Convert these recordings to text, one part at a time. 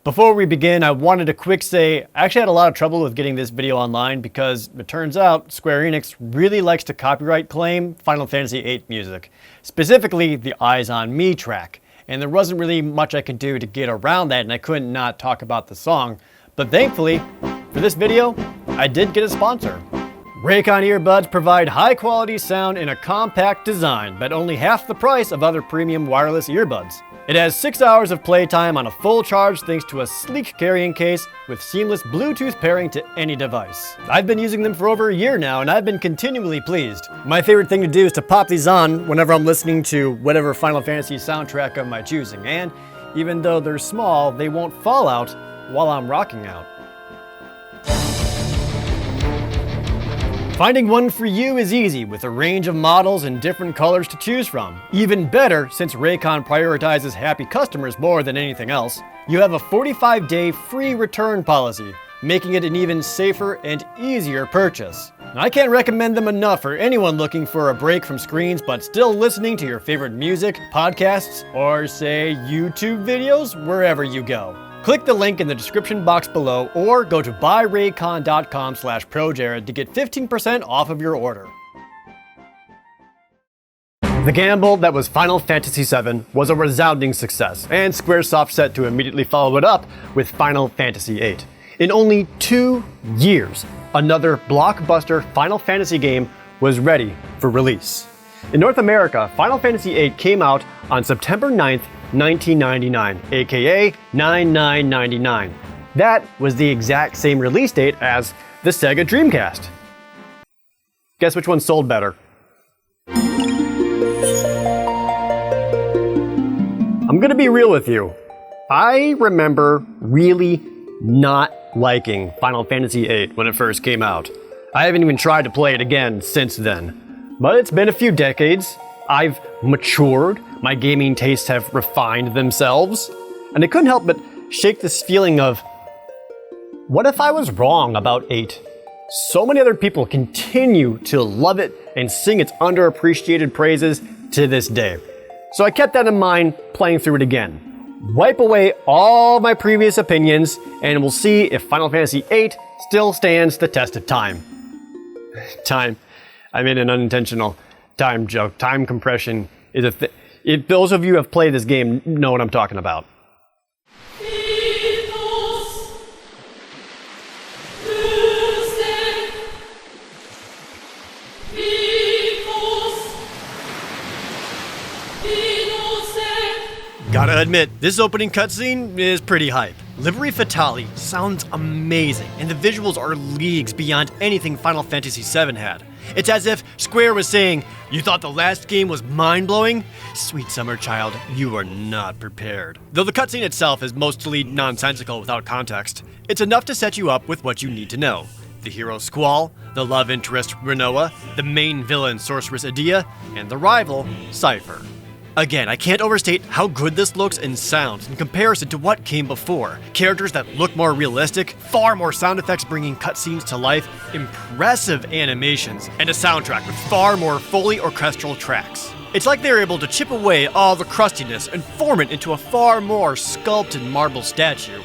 Before we begin, I wanted to quick say, I actually had a lot of trouble with getting this video online because it turns out Square Enix really likes to copyright claim Final Fantasy VIII music, specifically the Eyes on Me track. And there wasn't really much I could do to get around that, and I couldn't not talk about the song. But thankfully, for this video, I did get a sponsor. Raycon earbuds provide high-quality sound in a compact design, but only half the price of other premium wireless earbuds. It has 6 hours of playtime on a full charge thanks to a sleek carrying case with seamless Bluetooth pairing to any device. I've been using them for over a year now, and I've been continually pleased. My favorite thing to do is to pop these on whenever I'm listening to whatever Final Fantasy soundtrack of my choosing, and even though they're small, they won't fall out while I'm rocking out. Finding one for you is easy with a range of models and different colors to choose from. Even better, since Raycon prioritizes happy customers more than anything else, you have a 45-day free return policy, making it an even safer and easier purchase. I can't recommend them enough for anyone looking for a break from screens but still listening to your favorite music, podcasts, or say YouTube videos wherever you go. Click the link in the description box below or go to buyraycon.com/ProJared to get 15% off of your order. The gamble that was Final Fantasy VII was a resounding success, and Squaresoft set to immediately follow it up with Final Fantasy VIII. In only 2 years, another blockbuster Final Fantasy game was ready for release. In North America, Final Fantasy VIII came out on September 9th, 1999, aka 9999. That was the exact same release date as the Sega Dreamcast. Guess which one sold better? I'm gonna be real with you. I remember really not liking Final Fantasy VIII when it first came out. I haven't even tried to play it again since then. But it's been a few decades. I've matured, my gaming tastes have refined themselves, and I couldn't help but shake this feeling of, what if I was wrong about 8? So many other people continue to love it and sing its underappreciated praises to this day. So I kept that in mind playing through it again. Wipe away all my previous opinions, and we'll see if Final Fantasy VIII still stands the test of time. I made an unintentional time joke. Time compression is a thing. If those of you who have played this game know what I'm talking about. Gotta admit, this opening cutscene is pretty hype. Livery Fatale sounds amazing, and the visuals are leagues beyond anything Final Fantasy VII had. It's as if Square was saying, "You thought the last game was mind-blowing? Sweet summer child, you are not prepared." Though the cutscene itself is mostly nonsensical without context, it's enough to set you up with what you need to know. The hero Squall, the love interest Rinoa, the main villain Sorceress Edea, and the rival Seifer. Again, I can't overstate how good this looks and sounds in comparison to what came before. Characters that look more realistic, far more sound effects bringing cutscenes to life, impressive animations, and a soundtrack with far more fully orchestral tracks. It's like they were able to chip away all the crustiness and form it into a far more sculpted marble statue.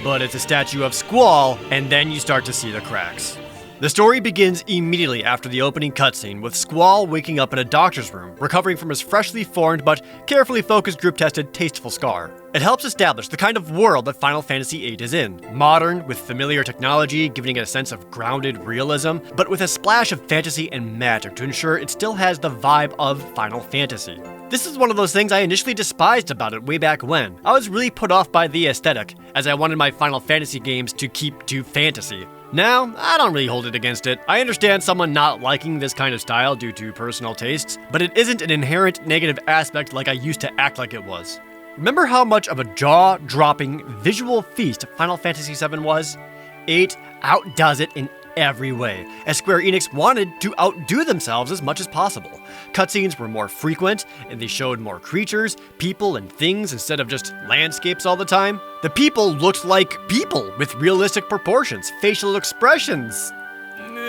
But it's a statue of Squall, and then you start to see the cracks. The story begins immediately after the opening cutscene with Squall waking up in a doctor's room, recovering from his freshly formed but carefully focused group-tested tasteful scar. It helps establish the kind of world that Final Fantasy VIII is in. Modern, with familiar technology, giving it a sense of grounded realism, but with a splash of fantasy and magic to ensure it still has the vibe of Final Fantasy. This is one of those things I initially despised about it way back when. I was really put off by the aesthetic, as I wanted my Final Fantasy games to keep to fantasy. Now, I don't really hold it against it. I understand someone not liking this kind of style due to personal tastes, but it isn't an inherent negative aspect like I used to act like it was. Remember how much of a jaw-dropping visual feast Final Fantasy VII was? 8 outdoes it in every way, as Square Enix wanted to outdo themselves as much as possible. Cutscenes were more frequent, and they showed more creatures, people, and things instead of just landscapes all the time. The people looked like people with realistic proportions, facial expressions.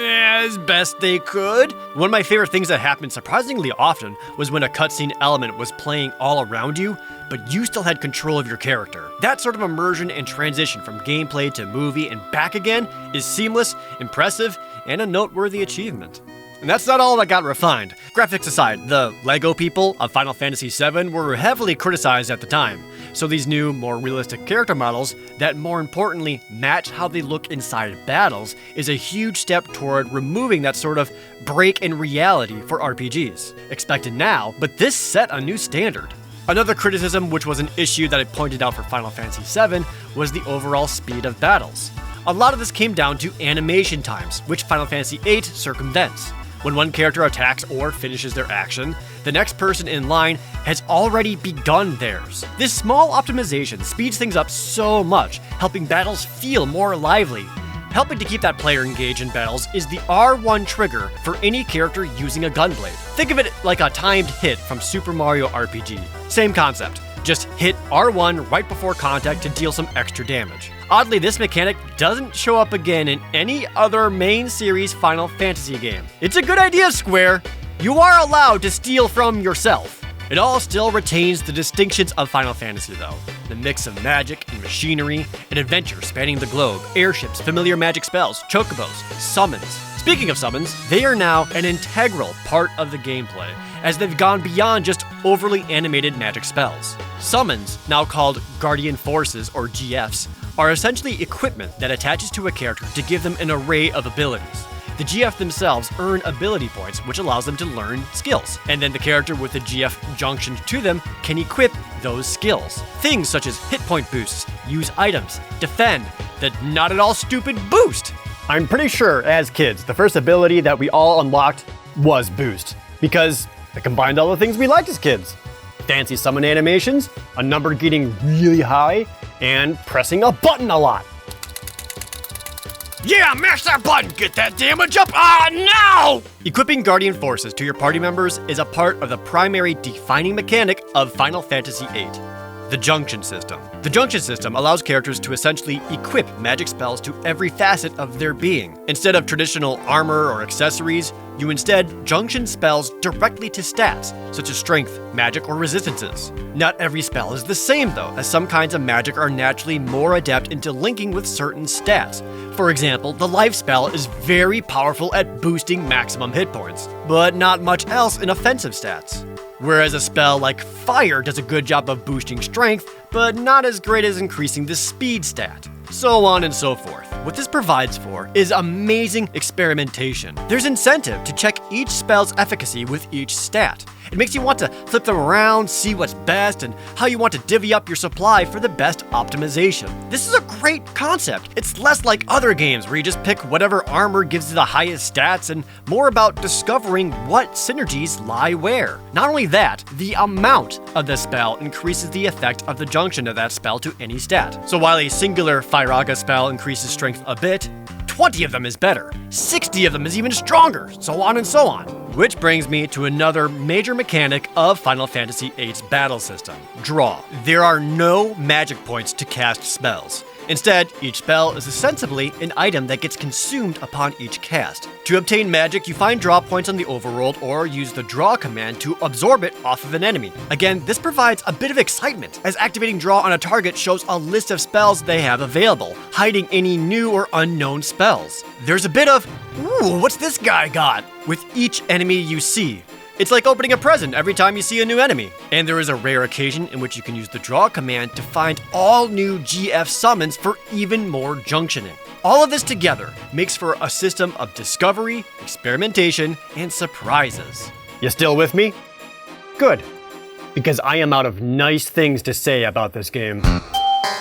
As best they could. One of my favorite things that happened surprisingly often was when a cutscene element was playing all around you, but you still had control of your character. That sort of immersion and transition from gameplay to movie and back again is seamless, impressive, and a noteworthy achievement. And that's not all that got refined. Graphics aside, the LEGO people of Final Fantasy VII were heavily criticized at the time, so these new, more realistic character models that more importantly match how they look inside battles is a huge step toward removing that sort of break in reality for RPGs. Expected now, but this set a new standard. Another criticism, which was an issue that I pointed out for Final Fantasy VII, was the overall speed of battles. A lot of this came down to animation times, which Final Fantasy VIII circumvents. When one character attacks or finishes their action, the next person in line has already begun theirs. This small optimization speeds things up so much, helping battles feel more lively. Helping to keep that player engaged in battles is the R1 trigger for any character using a Gunblade. Think of it like a timed hit from Super Mario RPG. Same concept. Just hit R1 right before contact to deal some extra damage. Oddly, this mechanic doesn't show up again in any other main series Final Fantasy game. It's a good idea, Square. You are allowed to steal from yourself. It all still retains the distinctions of Final Fantasy though. The mix of magic and machinery, an adventure spanning the globe, airships, familiar magic spells, chocobos, summons. Speaking of summons, they are now an integral part of the gameplay, as they've gone beyond just overly animated magic spells. Summons, now called Guardian Forces or GFs, are essentially equipment that attaches to a character to give them an array of abilities. The GF themselves earn ability points, which allows them to learn skills, and then the character with the GF junctioned to them can equip those skills. Things such as hit point boosts, use items, defend, the not at all stupid boost. I'm pretty sure, as kids, the first ability that we all unlocked was boost, because it combined all the things we liked as kids. Fancy summon animations, a number getting really high, and pressing a button a lot. Yeah, mash that button, get that damage up, now! Equipping Guardian Forces to your party members is a part of the primary defining mechanic of Final Fantasy VIII, the Junction System. The Junction System allows characters to essentially equip magic spells to every facet of their being. Instead of traditional armor or accessories, you instead junction spells directly to stats, such as strength, magic, or resistances. Not every spell is the same though, as some kinds of magic are naturally more adept into linking with certain stats. For example, the life spell is very powerful at boosting maximum hit points, but not much else in offensive stats. Whereas a spell like fire does a good job of boosting strength, but not as great as increasing the speed stat. So on and so forth. What this provides for is amazing experimentation. There's incentive to check each spell's efficacy with each stat. It makes you want to flip them around, see what's best, and how you want to divvy up your supply for the best optimization. This is a great concept. It's less like other games where you just pick whatever armor gives you the highest stats and more about discovering what synergies lie where. Not only that, the amount of the spell increases the effect of the junction of that spell to any stat. So while a singular Firaga spell increases strength a bit, 20 of them is better, 60 of them is even stronger, so on and so on. Which brings me to another major mechanic of Final Fantasy VIII's battle system, draw. There are no magic points to cast spells. Instead, each spell is ostensibly an item that gets consumed upon each cast. To obtain magic, you find draw points on the overworld or use the draw command to absorb it off of an enemy. Again, this provides a bit of excitement, as activating draw on a target shows a list of spells they have available, hiding any new or unknown spells. There's a bit of, ooh, what's this guy got? With each enemy you see. It's like opening a present every time you see a new enemy. And there is a rare occasion in which you can use the draw command to find all new GF summons for even more junctioning. All of this together makes for a system of discovery, experimentation, and surprises. You still with me? Good, because I am out of nice things to say about this game.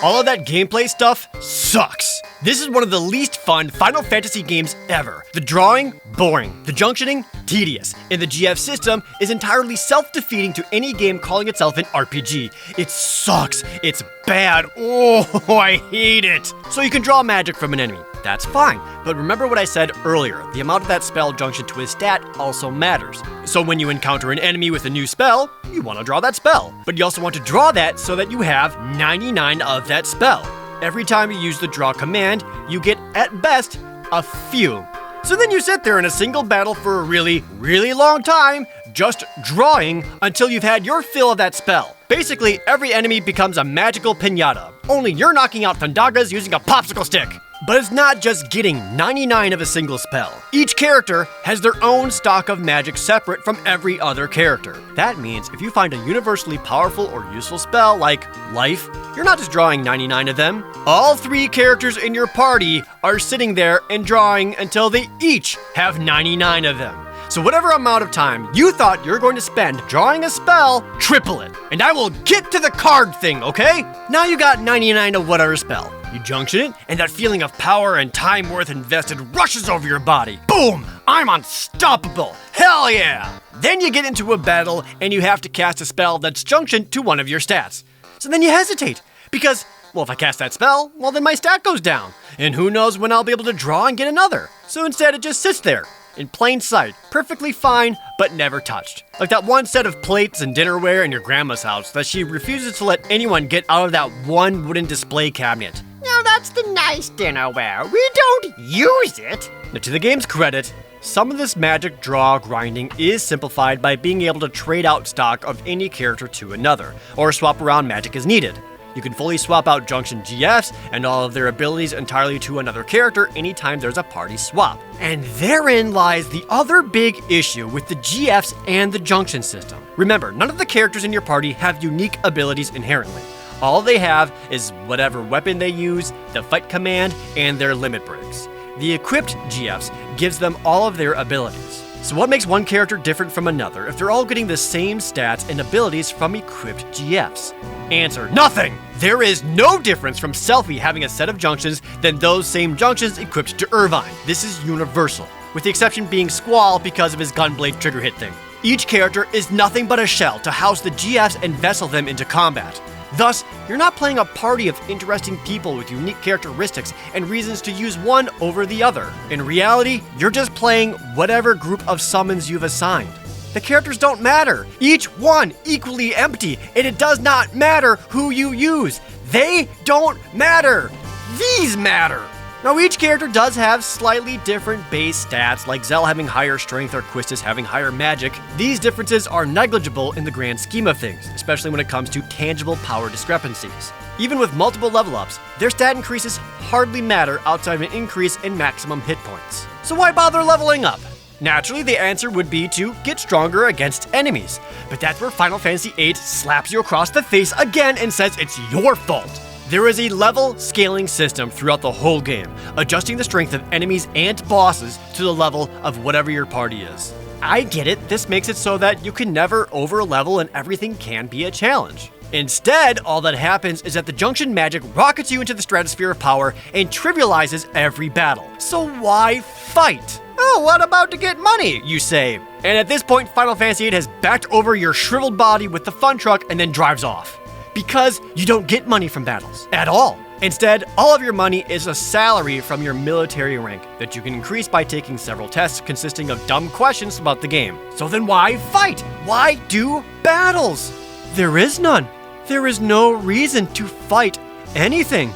All of that gameplay stuff sucks. This is one of the least fun Final Fantasy games ever. The drawing, boring. The junctioning, tedious. And the GF system is entirely self-defeating to any game calling itself an RPG. It sucks. It's bad. Oh, I hate it. So you can draw magic from an enemy. That's fine. But remember what I said earlier. The amount of that spell junction to a stat also matters. So when you encounter an enemy with a new spell, you want to draw that spell. But you also want to draw that so that you have 99 of that spell. Every time you use the draw command, you get, at best, a few. So then you sit there in a single battle for a really, really long time, just drawing until you've had your fill of that spell. Basically, every enemy becomes a magical piñata, only you're knocking out Thundagas using a popsicle stick. But it's not just getting 99 of a single spell. Each character has their own stock of magic separate from every other character. That means if you find a universally powerful or useful spell like Life, you're not just drawing 99 of them. All 3 characters in your party are sitting there and drawing until they each have 99 of them. So whatever amount of time you thought you're going to spend drawing a spell, triple it. And I will get to the card thing, okay? Now you got 99 of whatever spell. You junction it, and that feeling of power and time worth invested rushes over your body. Boom! I'm unstoppable! Hell yeah! Then you get into a battle, and you have to cast a spell that's junctioned to one of your stats. So then you hesitate, because, well, if I cast that spell, well, then my stat goes down. And who knows when I'll be able to draw and get another. So instead, it just sits there, in plain sight, perfectly fine, but never touched. Like that one set of plates and dinnerware in your grandma's house that she refuses to let anyone get out of that one wooden display cabinet. Now that's the nice dinnerware. We don't use it. Now, to the game's credit, some of this magic draw grinding is simplified by being able to trade out stock of any character to another, or swap around magic as needed. You can fully swap out Junction GFs and all of their abilities entirely to another character anytime there's a party swap. And therein lies the other big issue with the GFs and the Junction system. Remember, none of the characters in your party have unique abilities inherently. All they have is whatever weapon they use, the fight command, and their limit breaks. The equipped GFs gives them all of their abilities. So what makes one character different from another if they're all getting the same stats and abilities from equipped GFs? Answer: nothing! There is no difference from Selphie having a set of junctions than those same junctions equipped to Irvine. This is universal, with the exception being Squall because of his Gunblade trigger hit thing. Each character is nothing but a shell to house the GFs and vessel them into combat. Thus, you're not playing a party of interesting people with unique characteristics and reasons to use one over the other. In reality, you're just playing whatever group of summons you've assigned. The characters don't matter, each one equally empty, and it does not matter who you use. They don't matter. These matter. Now, each character does have slightly different base stats, like Zell having higher strength or Quistis having higher magic. These differences are negligible in the grand scheme of things, especially when it comes to tangible power discrepancies. Even with multiple level ups, their stat increases hardly matter outside of an increase in maximum hit points. So why bother leveling up? Naturally, the answer would be to get stronger against enemies, but that's where Final Fantasy VIII slaps you across the face again and says it's your fault. There is a level scaling system throughout the whole game, adjusting the strength of enemies and bosses to the level of whatever your party is. I get it, this makes it so that you can never over-level and everything can be a challenge. Instead, all that happens is that the Junction magic rockets you into the stratosphere of power and trivializes every battle. So why fight? Oh, what about to get money, you say? And at this point, Final Fantasy VIII has backed over your shriveled body with the fun truck and then drives off. Because you don't get money from battles at all. Instead, all of your money is a salary from your military rank that you can increase by taking several tests consisting of dumb questions about the game. So then why fight? Why do battles? There is none. There is no reason to fight anything.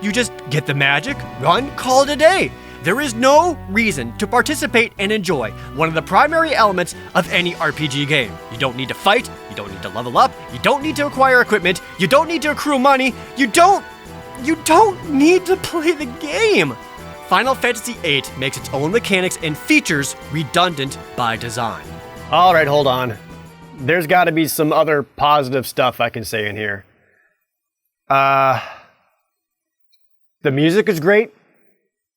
You just get the magic, run, call it a day. There is no reason to participate and enjoy one of the primary elements of any RPG game. You don't need to fight, you don't need to level up, you don't need to acquire equipment, you don't need to accrue money, you don't need to play the game. Final Fantasy VIII makes its own mechanics and features redundant by design. All right, hold on. There's got to be some other positive stuff I can say in here. The music is great.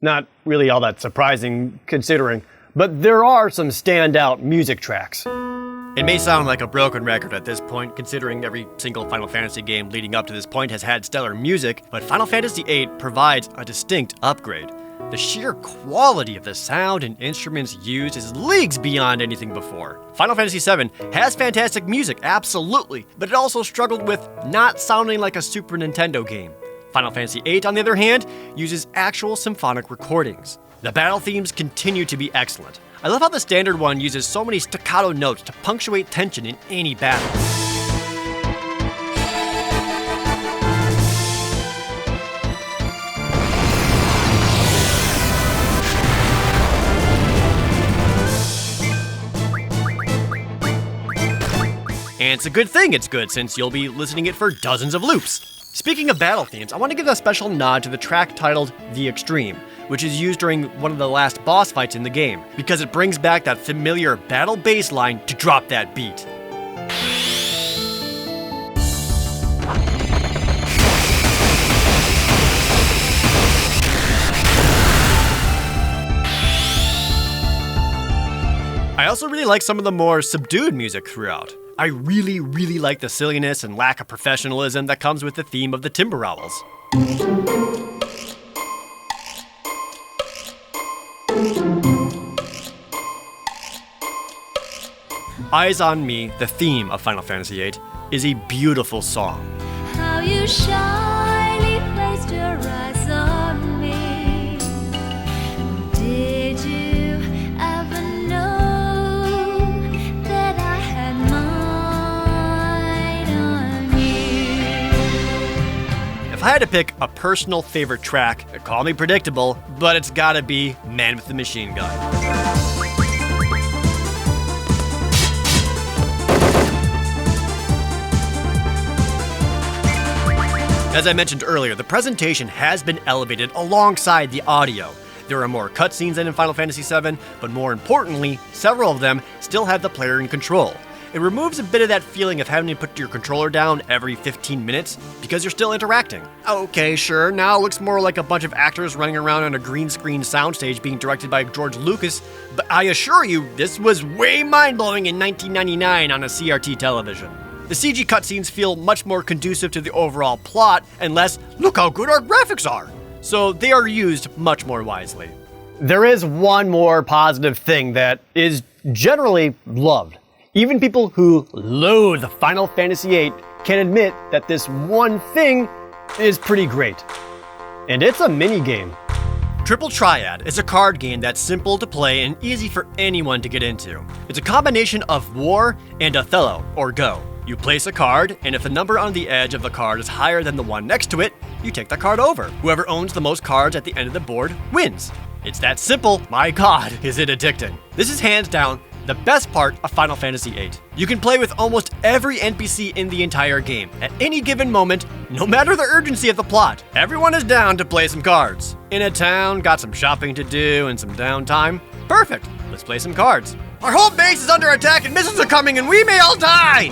Not really all that surprising considering, but there are some standout music tracks. It may sound like a broken record at this point, considering every single Final Fantasy game leading up to this point has had stellar music, but Final Fantasy VIII provides a distinct upgrade. The sheer quality of the sound and instruments used is leagues beyond anything before. Final Fantasy VII has fantastic music, absolutely, but it also struggled with not sounding like a Super Nintendo game. Final Fantasy VIII, on the other hand, uses actual symphonic recordings. The battle themes continue to be excellent. I love how the standard one uses so many staccato notes to punctuate tension in any battle. And it's a good thing it's good, since you'll be listening it for dozens of loops. Speaking of battle themes, I want to give a special nod to the track titled The Extreme, which is used during one of the last boss fights in the game, because it brings back that familiar battle bass line to drop that beat. I also really like some of the more subdued music throughout. I really like the silliness and lack of professionalism that comes with the theme of the Timber Owls. Eyes on Me, the theme of Final Fantasy VIII, is a beautiful song. How you shyly placed your eyes on me. Did you ever know that I had mine on you? If I had to pick a personal favorite track, call me predictable, but it's gotta be Man with the Machine Gun. As I mentioned earlier, the presentation has been elevated alongside the audio. There are more cutscenes than in Final Fantasy VII, but more importantly, several of them still have the player in control. It removes a bit of that feeling of having to put your controller down every 15 minutes because you're still interacting. Okay, sure, now it looks more like a bunch of actors running around on a green screen soundstage being directed by George Lucas, but I assure you, this was way mind-blowing in 1999 on a CRT television. The CG cutscenes feel much more conducive to the overall plot and less, look how good our graphics are. So they are used much more wisely. There is one more positive thing that is generally loved. Even people who loathe Final Fantasy VIII can admit that this one thing is pretty great. And it's a minigame. Triple Triad is a card game that's simple to play and easy for anyone to get into. It's a combination of War and Othello, or Go. You place a card, and if the number on the edge of the card is higher than the one next to it, you take that card over. Whoever owns the most cards at the end of the board wins. It's that simple. My god, is it addicting. This is hands down the best part of Final Fantasy VIII. You can play with almost every NPC in the entire game. At any given moment, no matter the urgency of the plot, everyone is down to play some cards. In a town, got some shopping to do and some downtime. Perfect, let's play some cards. Our whole base is under attack and missiles are coming and we may all die!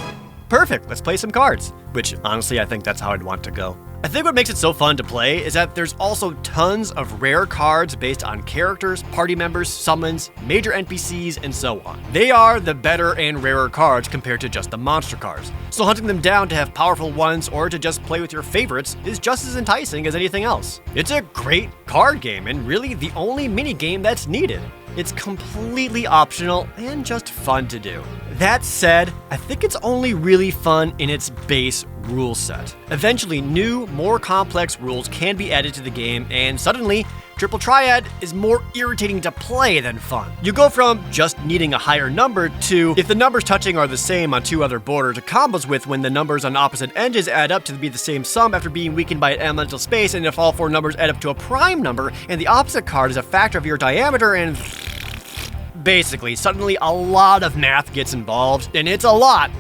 Perfect, let's play some cards. Which, honestly, I think that's how I'd want to go. I think what makes it so fun to play is that there's also tons of rare cards based on characters, party members, summons, major NPCs, and so on. They are the better and rarer cards compared to just the monster cards. So hunting them down to have powerful ones or to just play with your favorites is just as enticing as anything else. It's a great card game and really the only minigame that's needed. It's completely optional and just fun to do. That said, I think it's only really fun in its base rule set. Eventually, new, more complex rules can be added to the game, and suddenly, Triple Triad is more irritating to play than fun. You go from just needing a higher number to, if the numbers touching are the same on two other borders, to combos with when the numbers on opposite edges add up to be the same sum after being weakened by an elemental space, and if all four numbers add up to a prime number, and the opposite card is a factor of your diameter, and basically, suddenly a lot of math gets involved, and it's a lot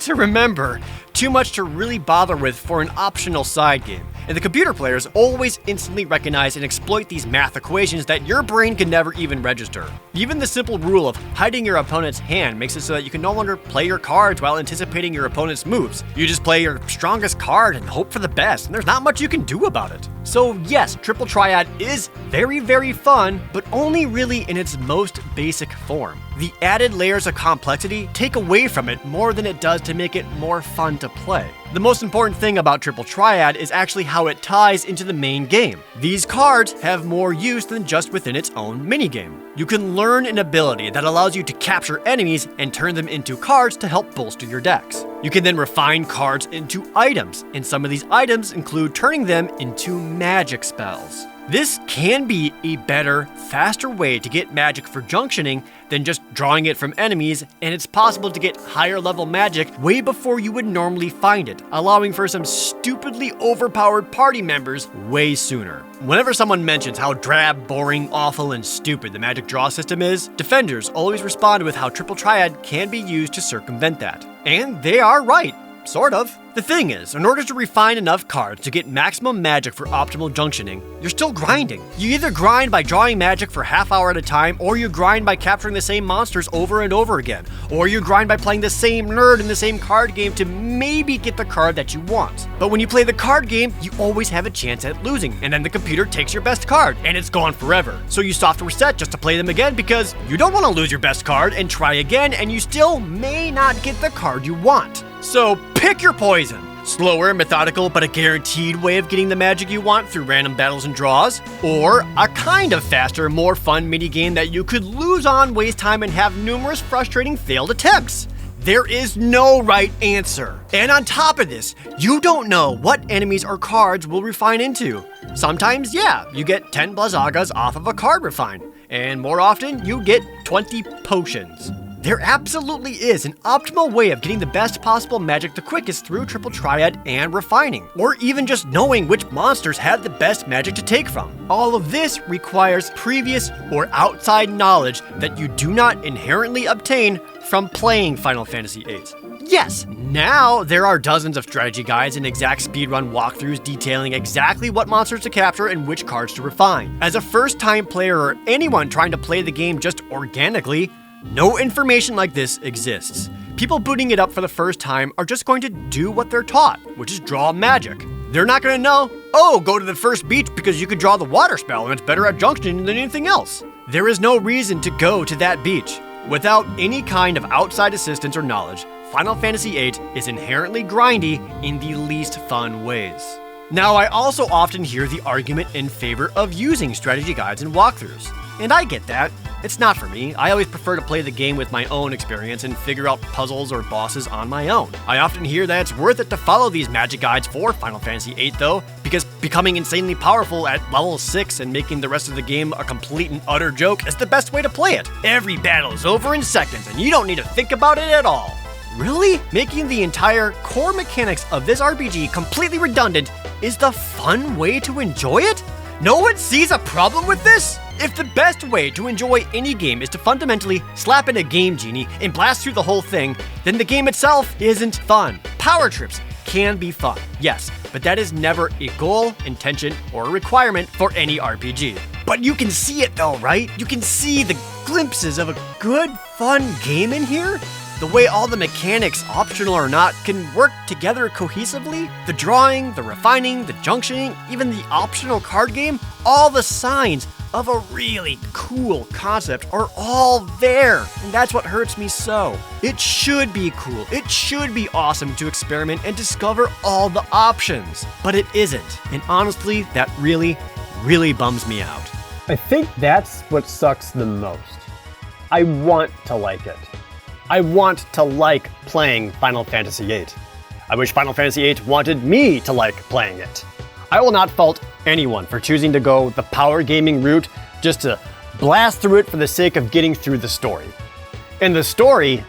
to remember. Too much to really bother with for an optional side game. And the computer players always instantly recognize and exploit these math equations that your brain can never even register. Even the simple rule of hiding your opponent's hand makes it so that you can no longer play your cards while anticipating your opponent's moves. You just play your strongest card and hope for the best, and there's not much you can do about it. So yes, Triple Triad is very, very fun, but only really in its most basic form. The added layers of complexity take away from it more than it does to make it more fun to play. The most important thing about Triple Triad is actually how it ties into the main game. These cards have more use than just within its own minigame. You can learn an ability that allows you to capture enemies and turn them into cards to help bolster your decks. You can then refine cards into items, and some of these items include turning them into magic spells. This can be a better, faster way to get magic for junctioning than just drawing it from enemies, and it's possible to get higher level magic way before you would normally find it, allowing for some stupidly overpowered party members way sooner. Whenever someone mentions how drab, boring, awful, and stupid the magic draw system is, defenders always respond with how Triple Triad can be used to circumvent that. And they are right. Sort of. The thing is, in order to refine enough cards to get maximum magic for optimal junctioning, you're still grinding. You either grind by drawing magic for half hour at a time, or you grind by capturing the same monsters over and over again, or you grind by playing the same nerd in the same card game to maybe get the card that you want. But when you play the card game, you always have a chance at losing, and then the computer takes your best card, and it's gone forever. So you soft reset just to play them again because you don't want to lose your best card and try again, and you still may not get the card you want. So pick your poison. Slower, methodical, but a guaranteed way of getting the magic you want through random battles and draws, or a kind of faster, more fun minigame that you could lose on, waste time, and have numerous frustrating failed attempts. There is no right answer. And on top of this, you don't know what enemies or cards will refine into. Sometimes, yeah, you get 10 Blazzagas off of a card refine, and more often, you get 20 potions. There absolutely is an optimal way of getting the best possible magic the quickest through Triple Triad and refining, or even just knowing which monsters have the best magic to take from. All of this requires previous or outside knowledge that you do not inherently obtain from playing Final Fantasy VIII. Yes, now there are dozens of strategy guides and exact speedrun walkthroughs detailing exactly what monsters to capture and which cards to refine. As a first-time player or anyone trying to play the game just organically, no information like this exists. People booting it up for the first time are just going to do what they're taught, which is draw magic. They're not going to know, oh, go to the first beach because you could draw the water spell and it's better at junctioning than anything else. There is no reason to go to that beach. Without any kind of outside assistance or knowledge, Final Fantasy VIII is inherently grindy in the least fun ways. Now, I also often hear the argument in favor of using strategy guides and walkthroughs. And I get that. It's not for me. I always prefer to play the game with my own experience and figure out puzzles or bosses on my own. I often hear that it's worth it to follow these magic guides for Final Fantasy VIII though, because becoming insanely powerful at level 6 and making the rest of the game a complete and utter joke is the best way to play it. Every battle is over in seconds and you don't need to think about it at all. Really? Making the entire core mechanics of this RPG completely redundant is the fun way to enjoy it? No one sees a problem with this? If the best way to enjoy any game is to fundamentally slap in a game genie and blast through the whole thing, then the game itself isn't fun. Power trips can be fun, yes, but that is never a goal, intention, or a requirement for any RPG. But you can see it though, right? You can see the glimpses of a good, fun game in here? The way all the mechanics, optional or not, can work together cohesively. The drawing, the refining, the junctioning, even the optional card game, all the signs of a really cool concept are all there. And that's what hurts me so. It should be cool. It should be awesome to experiment and discover all the options. But it isn't. And honestly, that really, really bums me out. I think that's what sucks the most. I want to like it. I want to like playing Final Fantasy VIII. I wish Final Fantasy VIII wanted me to like playing it. I will not fault anyone for choosing to go the power gaming route just to blast through it for the sake of getting through the story. And the story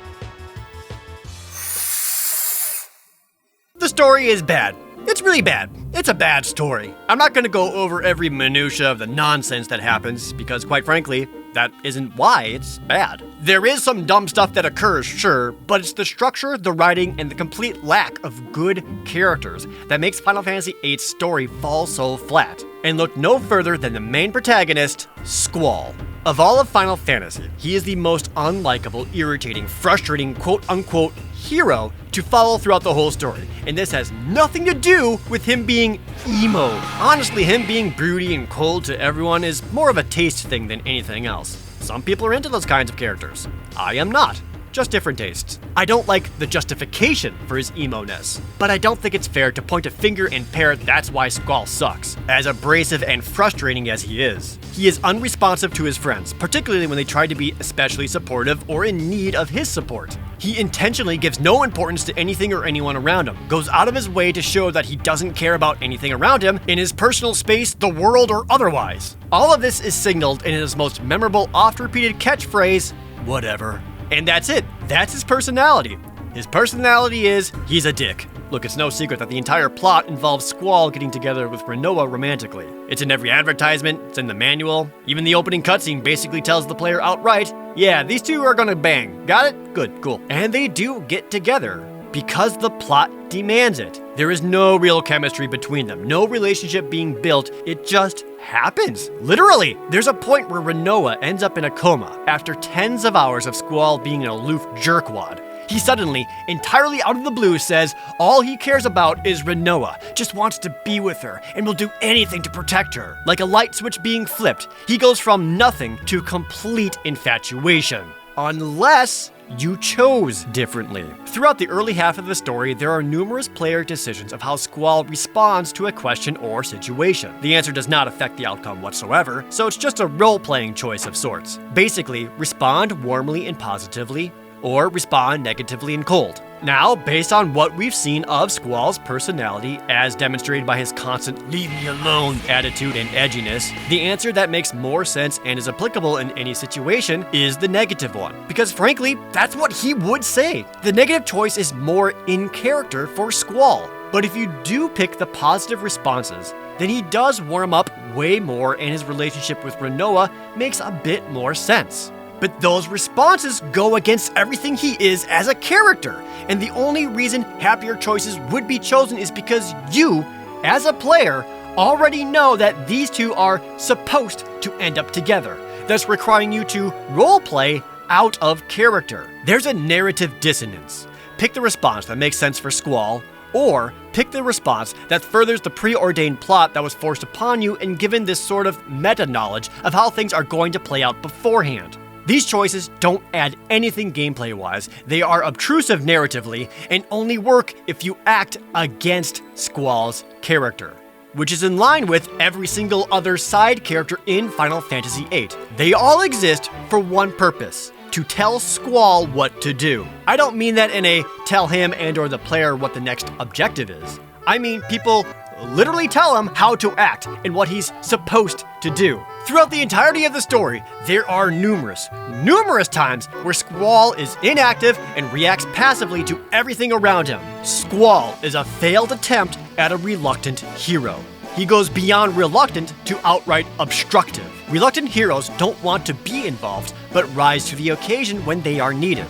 is bad. It's really bad. It's a bad story. I'm not going to go over every minutia of the nonsense that happens because, quite frankly, that isn't why it's bad. There is some dumb stuff that occurs, sure, but it's the structure, the writing, and the complete lack of good characters that makes Final Fantasy VIII's story fall so flat. And look no further than the main protagonist, Squall. Of all of Final Fantasy, he is the most unlikable, irritating, frustrating, quote-unquote hero to follow throughout the whole story. And this has nothing to do with him being emo. Honestly, him being broody and cold to everyone is more of a taste thing than anything else. Some people are into those kinds of characters. I am not. just different tastes. I don't like the justification for his emo-ness, but I don't think it's fair to point a finger and parrot that's why Squall sucks, as abrasive and frustrating as he is. He is unresponsive to his friends, particularly when they try to be especially supportive or in need of his support. He intentionally gives no importance to anything or anyone around him, goes out of his way to show that he doesn't care about anything around him in his personal space, the world, or otherwise. All of this is signaled in his most memorable oft-repeated catchphrase, whatever. And that's it. That's his personality. His personality is, he's a dick. Look, it's no secret that the entire plot involves Squall getting together with Rinoa romantically. It's in every advertisement, it's in the manual, even the opening cutscene basically tells the player outright, yeah, these two are gonna bang. Got it? Good, cool. And they do get together, because the plot demands it. There is no real chemistry between them, no relationship being built, it just happens. Literally! There's a point where Rinoa ends up in a coma after tens of hours of Squall being an aloof jerkwad. He suddenly, entirely out of the blue, says all he cares about is Rinoa, just wants to be with her, and will do anything to protect her. Like a light switch being flipped, he goes from nothing to complete infatuation. Unless you chose differently. Throughout the early half of the story, there are numerous player decisions of how Squall responds to a question or situation. The answer does not affect the outcome whatsoever, so it's just a role-playing choice of sorts. Basically, respond warmly and positively, or respond negatively and cold. Now, based on what we've seen of Squall's personality, as demonstrated by his constant leave me alone attitude and edginess, the answer that makes more sense and is applicable in any situation is the negative one. Because frankly, that's what he would say. The negative choice is more in character for Squall. But if you do pick the positive responses, then he does warm up way more and his relationship with Rinoa makes a bit more sense. But those responses go against everything he is as a character, and the only reason happier choices would be chosen is because you, as a player, already know that these two are supposed to end up together, thus requiring you to roleplay out of character. There's a narrative dissonance. Pick the response that makes sense for Squall, or pick the response that furthers the preordained plot that was forced upon you and given this sort of meta-knowledge of how things are going to play out beforehand. These choices don't add anything gameplay-wise, they are obtrusive narratively, and only work if you act against Squall's character, which is in line with every single other side character in Final Fantasy VIII. They all exist for one purpose: to tell Squall what to do. I don't mean that in a tell him and or the player what the next objective is. I mean people literally tell him how to act and what he's supposed to do. Throughout the entirety of the story, there are numerous times where Squall is inactive and reacts passively to everything around him. Squall is a failed attempt at a reluctant hero. He goes beyond reluctant to outright obstructive. Reluctant heroes don't want to be involved, but rise to the occasion when they are needed.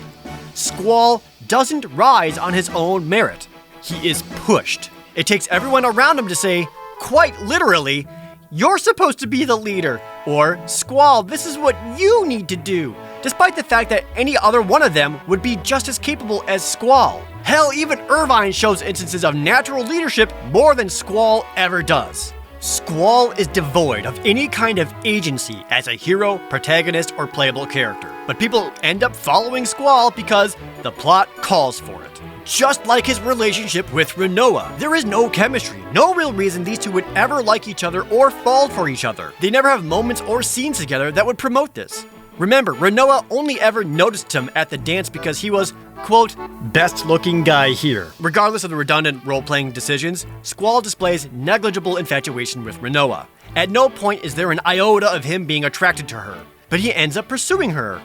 Squall doesn't rise on his own merit. He is pushed. It takes everyone around him to say, quite literally, you're supposed to be the leader, or Squall, this is what you need to do, despite the fact that any other one of them would be just as capable as Squall. Hell, even Irvine shows instances of natural leadership more than Squall ever does. Squall is devoid of any kind of agency as a hero, protagonist, or playable character, but people end up following Squall because the plot calls for it. Just like his relationship with Rinoa, there is no chemistry, no real reason these two would ever like each other or fall for each other. They never have moments or scenes together that would promote this. Remember, Rinoa only ever noticed him at the dance because he was, quote, best looking guy here. Regardless of the redundant role-playing decisions, Squall displays negligible infatuation with Rinoa. At no point is there an iota of him being attracted to her, but he ends up pursuing her.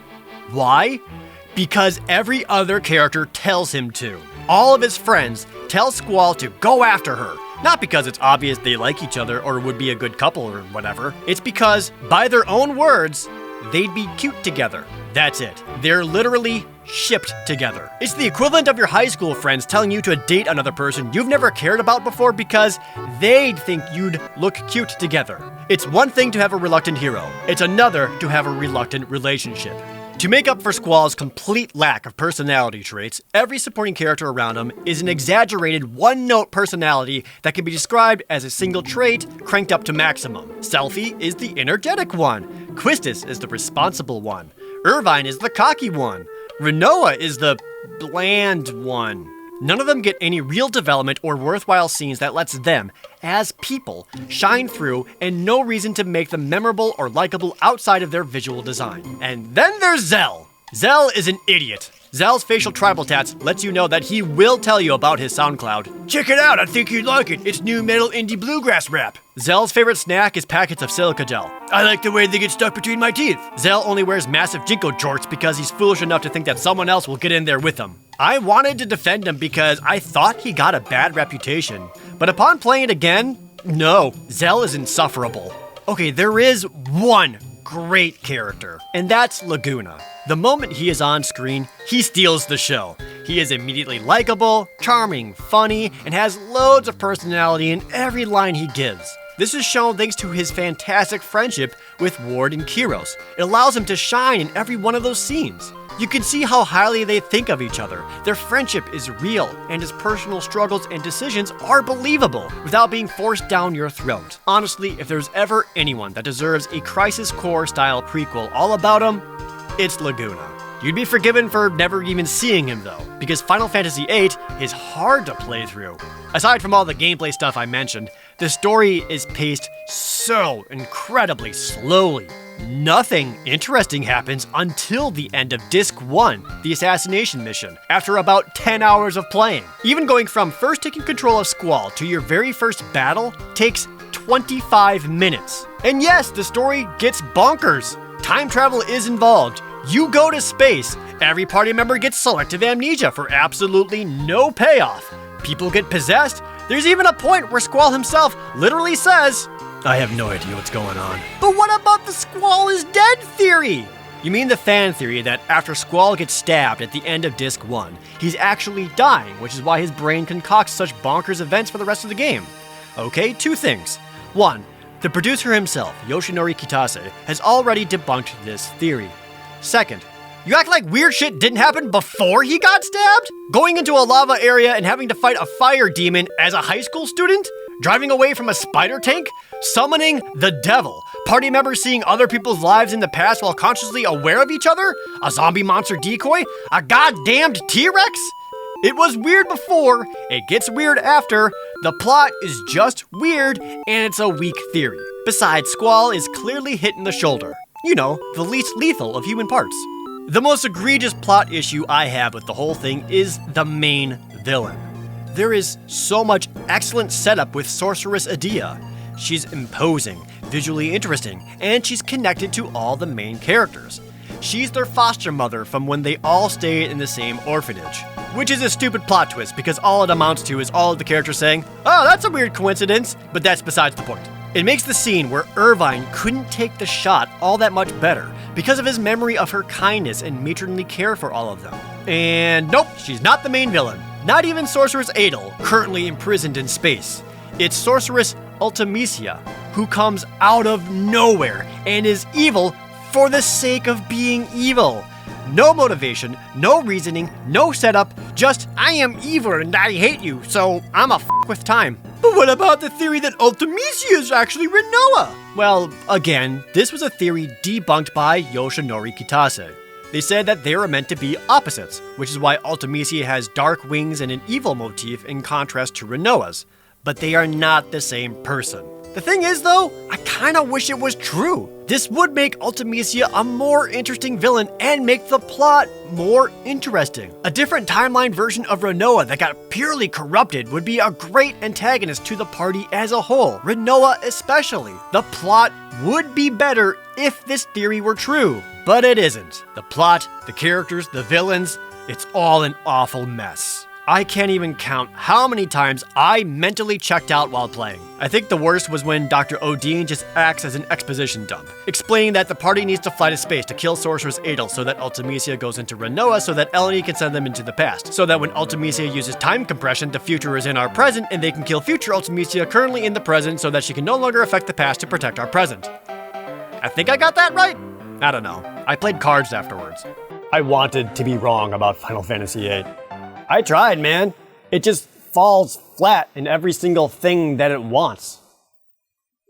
Why? Because every other character tells him to. All of his friends tell Squall to go after her. Not because it's obvious they like each other or would be a good couple or whatever. It's because, by their own words, they'd be cute together. That's it. They're literally shipped together. It's the equivalent of your high school friends telling you to date another person you've never cared about before because they'd think you'd look cute together. It's one thing to have a reluctant hero. It's another to have a reluctant relationship. To make up for Squall's complete lack of personality traits, every supporting character around him is an exaggerated one-note personality that can be described as a single trait cranked up to maximum. Selphie is the energetic one. Quistis is the responsible one. Irvine is the cocky one. Rinoa is the bland one. None of them get any real development or worthwhile scenes that lets them, as people, shine through, and no reason to make them memorable or likable outside of their visual design. And then there's Zell. Zell is an idiot. Zell's facial tribal tats lets you know that he will tell you about his SoundCloud. Check it out, I think you'd like it. It's new metal indie bluegrass rap. Zell's favorite snack is packets of silica gel. I like the way they get stuck between my teeth. Zell only wears massive Jinko jorts because he's foolish enough to think that someone else will get in there with him. I wanted to defend him because I thought he got a bad reputation. But upon playing it again, no, Zell is insufferable. Okay, there is one great character, and that's Laguna. The moment he is on screen, he steals the show. He is immediately likable, charming, funny, and has loads of personality in every line he gives. This is shown thanks to his fantastic friendship with Ward and Kiros. It allows him to shine in every one of those scenes. You can see how highly they think of each other. Their friendship is real, and his personal struggles and decisions are believable without being forced down your throat. Honestly, if there's ever anyone that deserves a Crisis Core style prequel all about him, it's Laguna. You'd be forgiven for never even seeing him though, because Final Fantasy VIII is hard to play through. Aside from all the gameplay stuff I mentioned, the story is paced so incredibly slowly. Nothing interesting happens until the end of Disc 1, the Assassination Mission, after about 10 hours of playing. Even going from first taking control of Squall to your very first battle takes 25 minutes. And yes, the story gets bonkers. Time travel is involved. You go to space. Every party member gets selective amnesia for absolutely no payoff. People get possessed. There's even a point where Squall himself literally says, I have no idea what's going on. But what about the Squall is dead theory? You mean the fan theory that after Squall gets stabbed at the end of Disc 1, he's actually dying, which is why his brain concocts such bonkers events for the rest of the game. Okay, two things. One, the producer himself, Yoshinori Kitase, has already debunked this theory. Second, you act like weird shit didn't happen before he got stabbed? Going into a lava area and having to fight a fire demon as a high school student? Driving away from a spider tank? Summoning the devil? Party members seeing other people's lives in the past while consciously aware of each other? A zombie monster decoy? A goddamned T-Rex? It was weird before, it gets weird after, the plot is just weird, and it's a weak theory. Besides, Squall is clearly hit in the shoulder. You know, the least lethal of human parts. The most egregious plot issue I have with the whole thing is the main villain. There is so much excellent setup with Sorceress Edea. She's imposing, visually interesting, and she's connected to all the main characters. She's their foster mother from when they all stayed in the same orphanage. Which is a stupid plot twist because all it amounts to is all of the characters saying, oh, that's a weird coincidence, but that's besides the point. It makes the scene where Irvine couldn't take the shot all that much better because of his memory of her kindness and matronly care for all of them. And nope, she's not the main villain. Not even Sorceress Edea, currently imprisoned in space. It's Sorceress Ultimecia, who comes out of nowhere and is evil for the sake of being evil. No motivation, no reasoning, no setup, just I am evil and I hate you, so I'm a f with time. But what about the theory that Ultimecia is actually Rinoa? Well, again, this was a theory debunked by Yoshinori Kitase. They said that they were meant to be opposites, which is why Ultimecia has dark wings and an evil motif in contrast to Rinoa's. But they are not the same person. The thing is though, I kinda wish it was true. This would make Ultimecia a more interesting villain and make the plot more interesting. A different timeline version of Rinoa that got purely corrupted would be a great antagonist to the party as a whole, Rinoa especially. The plot would be better if this theory were true, but it isn't. The plot, the characters, the villains, it's all an awful mess. I can't even count how many times I mentally checked out while playing. I think the worst was when Dr. Odin just acts as an exposition dump, explaining that the party needs to fly to space to kill Sorceress Edea so that Ultimecia goes into Rinoa so that Eleni can send them into the past, so that when Ultimecia uses time compression, the future is in our present and they can kill future Ultimecia currently in the present so that she can no longer affect the past to protect our present. I think I got that right? I don't know. I played cards afterwards. I wanted to be wrong about Final Fantasy VIII. I tried, man. It just falls flat in every single thing that it wants.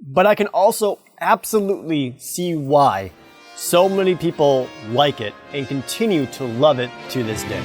But I can also absolutely see why. So many people like it and continue to love it to this day.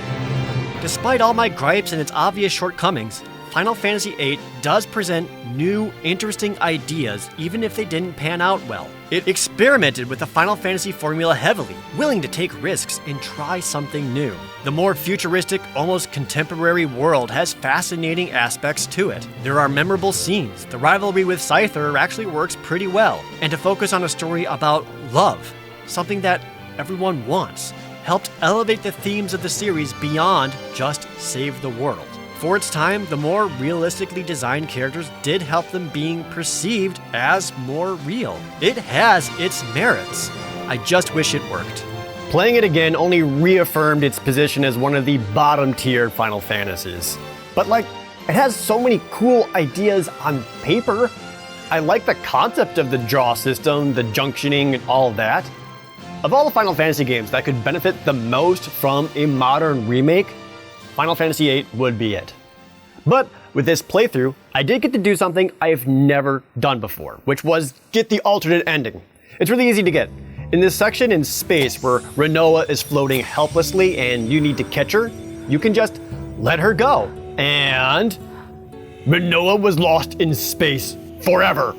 Despite all my gripes and its obvious shortcomings, Final Fantasy VIII does present new, interesting ideas even if they didn't pan out well. It experimented with the Final Fantasy formula heavily, willing to take risks and try something new. The more futuristic, almost contemporary world has fascinating aspects to it. There are memorable scenes, the rivalry with Seifer actually works pretty well, and to focus on a story about love, something that everyone wants, helped elevate the themes of the series beyond just save the world. For its time, the more realistically designed characters did help them being perceived as more real. It has its merits. I just wish it worked. Playing it again only reaffirmed its position as one of the bottom-tier Final Fantasies. But it has so many cool ideas on paper. I like the concept of the draw system, the junctioning, and all that. Of all the Final Fantasy games that could benefit the most from a modern remake, Final Fantasy VIII would be it. But with this playthrough, I did get to do something I've never done before, which was get the alternate ending. It's really easy to get. In this section in space where Rinoa is floating helplessly and you need to catch her, you can just let her go. And Rinoa was lost in space forever.